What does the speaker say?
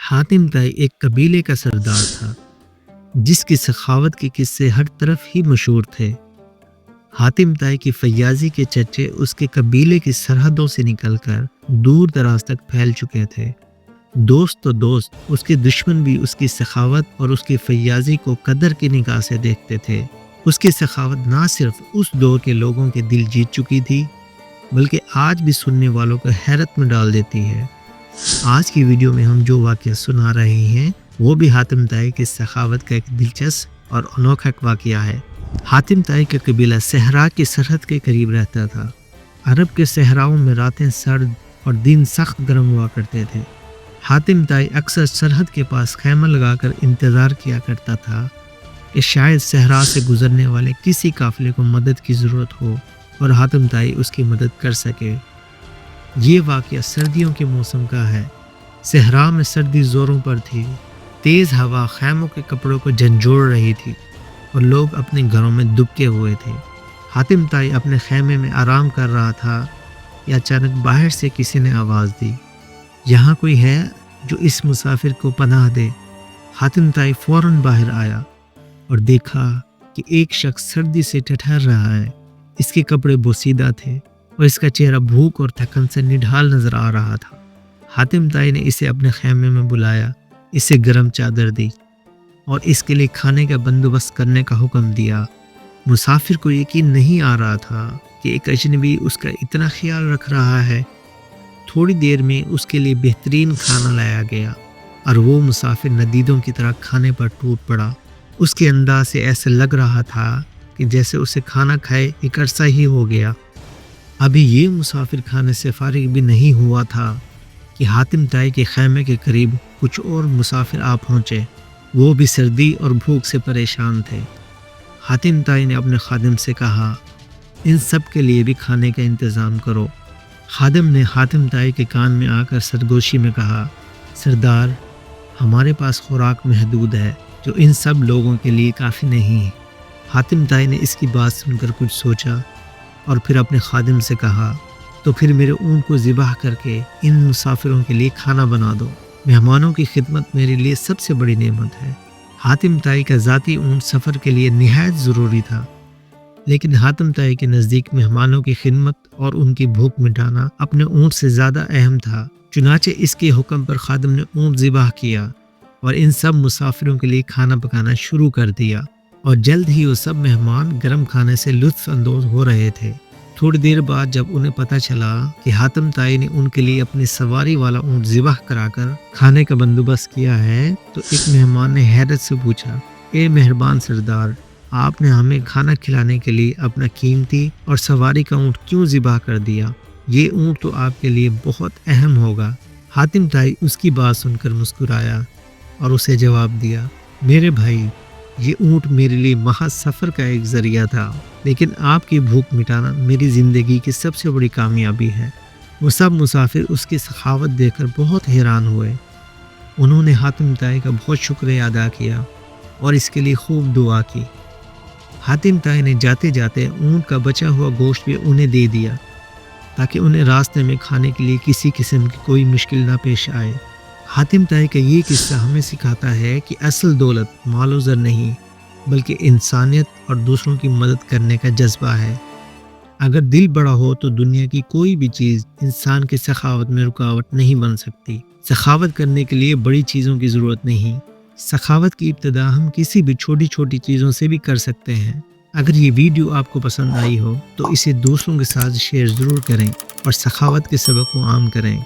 हातिम ताई एक कबीले का सरदार था जिसकी सखावत के किस्से हर तरफ ही मशहूर थे। हातिम ताई की फैयाजी के चर्चे उसके कबीले की सरहदों से निकलकर दूर दराज तक फैल चुके थे। दोस्त तो दोस्त, उसके दुश्मन भी उसकी सखावत और उसकी फैयाजी को कदर की निगाह से देखते थे। उसकी सखावत ना सिर्फ उस दौर के लोगों के दिल जीत चुकी थी, बल्कि आज भी सुनने वालों को हैरत में डाल देती है। आज की वीडियो में हम जो वाक़या सुना रहे हैं वो भी हातिम ताई की सखावत का एक दिलचस्प और अनोखा वाक़या है। हातिम ताई का कबीला सहरा की सरहद के करीब रहता था। अरब के सहराओं में रातें सर्द और दिन सख्त गर्म हुआ करते थे। हातिम ताई अक्सर सरहद के पास खैमा लगाकर इंतज़ार किया करता था कि शायद सहरा से गुजरने वाले किसी काफ़िले को मदद की ज़रूरत हो और हातिम ताई उसकी मदद कर सके। ये वाक़या सर्दियों के मौसम का है। सहरा में सर्दी ज़ोरों पर थी। तेज़ हवा खैमों के कपड़ों को झंझोड़ रही थी और लोग अपने घरों में दुबके हुए थे। हातिम ताई अपने खैमे में आराम कर रहा था या अचानक बाहर से किसी ने आवाज़ दी, यहाँ कोई है जो इस मुसाफिर को पनाह दे। हातिम ताई फ़ौरन बाहर आया और देखा कि एक शख्स सर्दी से ठठर रहा है। इसके कपड़े बोसीदा थे और इसका चेहरा भूख और थकन से निढाल नजर आ रहा था। हातिम ताई ने इसे अपने खैमे में बुलाया, इसे गर्म चादर दी और इसके लिए खाने का बंदोबस्त करने का हुक्म दिया। मुसाफिर को यकीन नहीं आ रहा था कि एक अजनबी उसका इतना ख्याल रख रहा है। थोड़ी देर में उसके लिए बेहतरीन खाना लाया गया और वो मुसाफिर नदीदों की तरह खाने पर टूट पड़ा। उसके अंदाज से ऐसा लग रहा था कि जैसे उसे खाना खाए एक अरसा ही हो गया। अभी ये मुसाफिर खाने से फारिग भी नहीं हुआ था कि हातिम ताई के खैमे के करीब कुछ और मुसाफिर आ पहुँचे। वो भी सर्दी और भूख से परेशान थे। हातिम ताई ने अपने खादिम से कहा, इन सब के लिए भी खाने का इंतज़ाम करो। खादिम ने हातिम ताई के कान में आकर सरगोशी में कहा, सरदार, हमारे पास खुराक महदूद है जो इन सब लोगों के लिए काफ़ी नहीं है। हातिम ताई ने इसकी बात सुनकर कुछ सोचा और फिर अपने खादिम से कहा, तो फिर मेरे ऊँट को ज़िबाह करके इन मुसाफिरों के लिए खाना बना दो। मेहमानों की खिदमत मेरे लिए सबसे बड़ी नेमत है। हातिम ताई का ज़ाती ऊँट सफ़र के लिए निहायत ज़रूरी था, लेकिन हातिम ताई के नज़दीक मेहमानों की खिदमत और उनकी भूख मिटाना अपने ऊँट से ज़्यादा अहम था। चुनाचे इसके हुक्म पर खादिम ने ऊँट ज़िबाह किया और इन सब मुसाफिरों के लिए खाना पकाना शुरू कर दिया और जल्द ही वो सब मेहमान गर्म खाने से लुत्फ़ अंदोज़ हो रहे थे। थोड़ी देर बाद जब उन्हें पता चला कि हातिम ताई ने उनके लिए अपनी सवारी वाला ऊँट ज़िबाह कराकर खाने का बंदोबस्त किया है, तो एक मेहमान ने हैरत से पूछा, ए मेहरबान सरदार, आपने हमें खाना खिलाने के लिए अपना कीमती और सवारी का ऊँट क्यों ज़िबाह कर दिया? ये ऊँट तो आपके लिए बहुत अहम होगा। हातिम ताई उसकी बात सुनकर मुस्कुराया और उसे जवाब दिया, मेरे भाई, ये ऊँट मेरे लिए महज सफ़र का एक ज़रिया था, लेकिन आपकी भूख मिटाना मेरी ज़िंदगी की सबसे बड़ी कामयाबी है। वो सब मुसाफिर उसकी सखावत देखकर बहुत हैरान हुए। उन्होंने हातिम ताई का बहुत शुक्रिया अदा किया और इसके लिए खूब दुआ की। हातिम ताई ने जाते जाते ऊँट का बचा हुआ गोश्त भी उन्हें दे दिया ताकि उन्हें रास्ते में खाने के लिए किसी किस्म की कोई मुश्किल ना पेश आए। हातिम ताई का ये किस्सा हमें सिखाता है कि असल दौलत मालो ज़र नहीं, बल्कि इंसानियत और दूसरों की मदद करने का जज्बा है। अगर दिल बड़ा हो तो दुनिया की कोई भी चीज़ इंसान की सखावत में रुकावट नहीं बन सकती। सखावत करने के लिए बड़ी चीज़ों की ज़रूरत नहीं। सखावत की इब्तिदा हम किसी भी छोटी छोटी चीज़ों से भी कर सकते हैं। अगर ये वीडियो आपको पसंद आई हो तो इसे दूसरों के साथ शेयर ज़रूर करें और सखावत के सबक को आम करें।